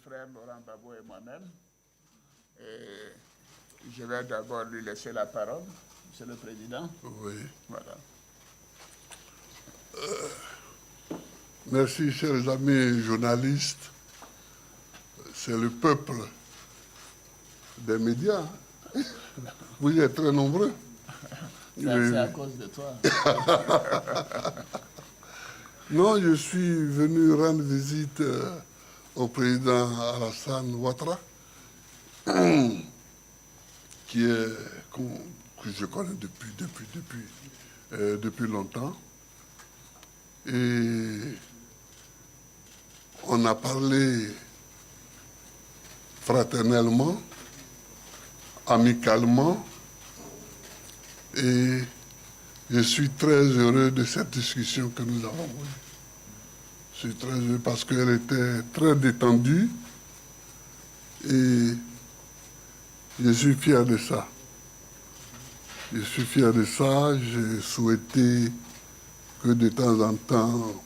frère Laurent Gbagbo et moi-même. Et je vais d'abord lui laisser la parole, Monsieur le Président. Oui. Voilà. Merci, chers amis journalistes. C'est le peuple des médias. Vous êtes très nombreux. C'est à cause de toi. Non, je suis venu rendre visite au président Alassane Ouattara, que je connais depuis longtemps. Et on a parlé fraternellement, amicalement, et je suis très heureux de cette discussion que nous avons eue. Je suis très heureux parce qu'elle était très détendue et je suis fier de ça. Je suis fier de ça. J'ai souhaité que de temps en temps,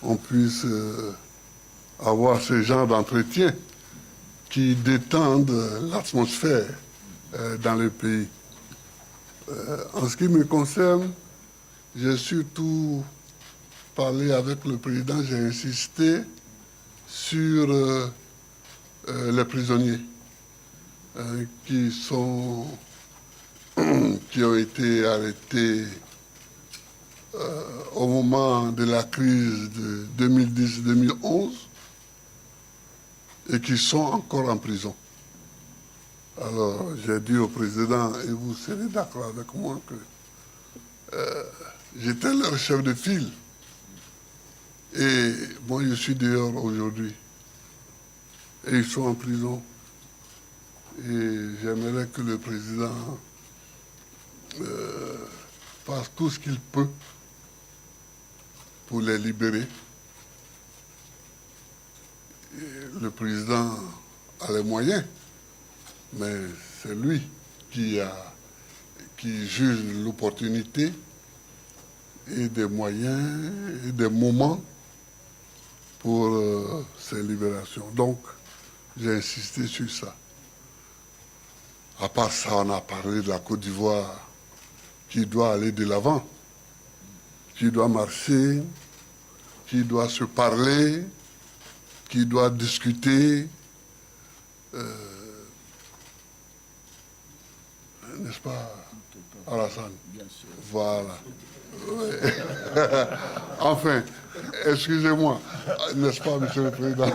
on puisse avoir ce genre d'entretien qui détendent l'atmosphère dans le pays. En ce qui me concerne, j'ai surtout parlé avec le président, j'ai insisté sur les prisonniers qui ont été arrêtés au moment de la crise de 2010-2011 et qui sont encore en prison. Alors, j'ai dit au président, et vous serez d'accord avec moi, que j'étais leur chef de file. Et moi, je suis dehors aujourd'hui. Et ils sont en prison. Et j'aimerais que le président fasse tout ce qu'il peut pour les libérer. Et le président a les moyens, mais c'est lui qui juge l'opportunité et des moyens et des moments pour ces libérations. Donc, j'ai insisté sur ça. À part ça, on a parlé de la Côte d'Ivoire qui doit aller de l'avant, qui doit marcher, qui doit se parler, qui doit discuter, n'est-ce pas, Alassane? Bien sûr. Voilà. Ouais. Enfin, excusez-moi, n'est-ce pas, Monsieur le Président?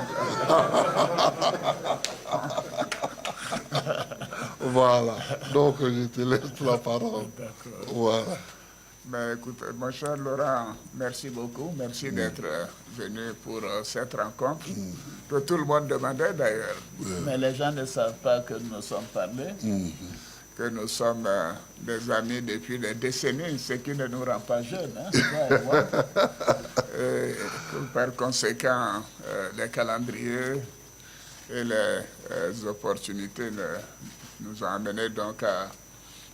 Voilà. Donc, je te laisse la parole. D'accord. Voilà. Ben, écoute, mon cher Laurent, merci beaucoup. Merci d'être venu pour cette rencontre, que tout le monde demandait d'ailleurs. Mais les gens ne savent pas que nous nous sommes parlé, que nous sommes des amis depuis des décennies, ce qui ne nous rend pas jeunes. Hein, toi et moi. Par conséquent, les calendriers et les opportunités nous ont amenés donc à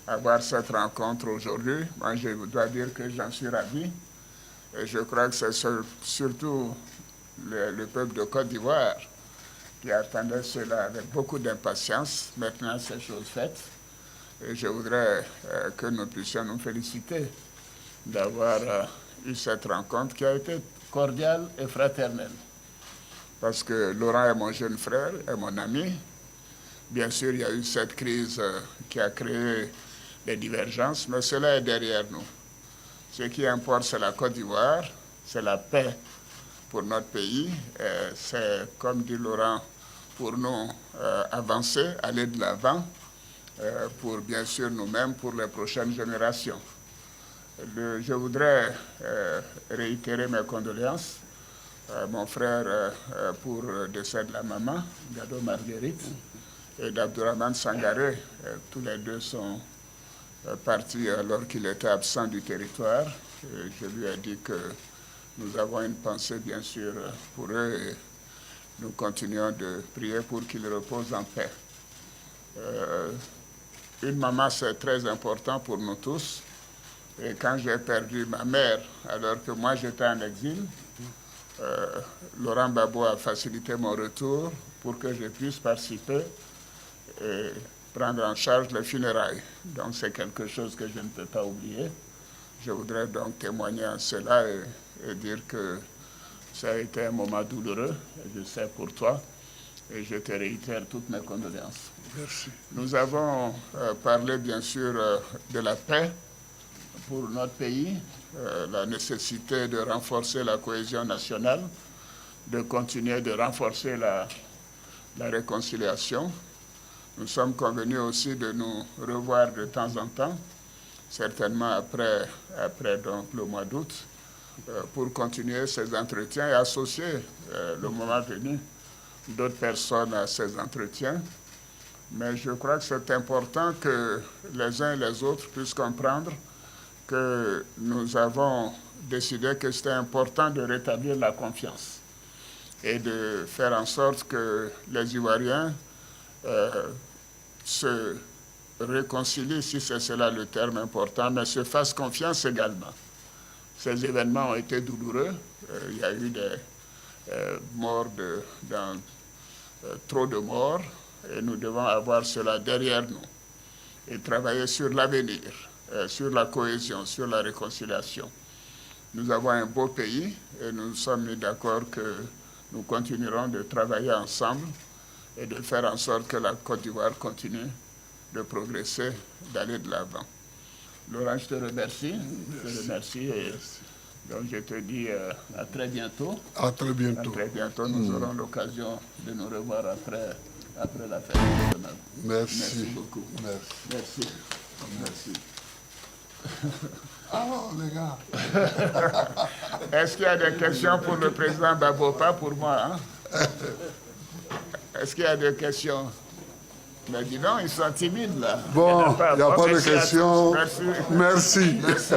avoir cette rencontre aujourd'hui. Moi, je dois dire que j'en suis ravi. Et je crois que c'est surtout le peuple de Côte d'Ivoire qui attendait cela avec beaucoup d'impatience. Maintenant, c'est chose faite. Et je voudrais que nous puissions nous féliciter d'avoir eu cette rencontre qui a été cordiale et fraternelle. Parce que Laurent est mon jeune frère, est mon ami. Bien sûr, il y a eu cette crise qui a créé des divergences, mais cela est derrière nous. Ce qui importe, c'est la Côte d'Ivoire, c'est la paix pour notre pays. C'est, comme dit Laurent, pour nous avancer, aller de l'avant, pour bien sûr nous-mêmes, pour les prochaines générations. Je voudrais réitérer mes condoléances. Mon frère pour le décès de la maman, Gado Marguerite, et d'Abdourahmane Sangaré. Tous les deux sont partis alors qu'il était absent du territoire. Et je lui ai dit que nous avons une pensée, bien sûr, pour eux et nous continuons de prier pour qu'ils reposent en paix. Une maman, c'est très important pour nous tous. Et quand j'ai perdu ma mère, alors que moi j'étais en exil, Laurent Gbagbo a facilité mon retour pour que je puisse participer et prendre en charge les funérailles. Donc c'est quelque chose que je ne peux pas oublier. Je voudrais donc témoigner en cela et dire que ça a été un moment douloureux, je sais pour toi, et je te réitère toutes mes condoléances. Merci. Nous avons parlé bien sûr de la paix pour notre pays, la nécessité de renforcer la cohésion nationale, de continuer de renforcer la réconciliation. Nous sommes convenus aussi de nous revoir de temps en temps, certainement après donc, le mois d'août, pour continuer ces entretiens et associer le moment venu d'autres personnes à ces entretiens. Mais je crois que c'est important que les uns et les autres puissent comprendre que nous avons décidé que c'était important de rétablir la confiance et de faire en sorte que les Ivoiriens se réconcilient, si c'est cela le terme important, mais se fassent confiance également. Ces événements ont été douloureux. Il y a eu des morts, trop de morts, et nous devons avoir cela derrière nous et travailler sur l'avenir, sur la cohésion, sur la réconciliation. Nous avons un beau pays et nous sommes mis d'accord que nous continuerons de travailler ensemble et de faire en sorte que la Côte d'Ivoire continue de progresser, d'aller de l'avant. Laurent, je te remercie. Je te remercie et donc je te dis à très bientôt. À très bientôt. À très bientôt. Nous aurons l'occasion de nous revoir après la fête nationale. Merci. Merci beaucoup. Merci. Merci. Alors, les gars. Est-ce qu'il y a des questions pour le président Gbagbo? Pas pour moi. Hein? Est-ce qu'il y a des questions? Mais dis donc, ils sont timides là. Bon, il n'y a pas de questions. Merci. Merci. Merci.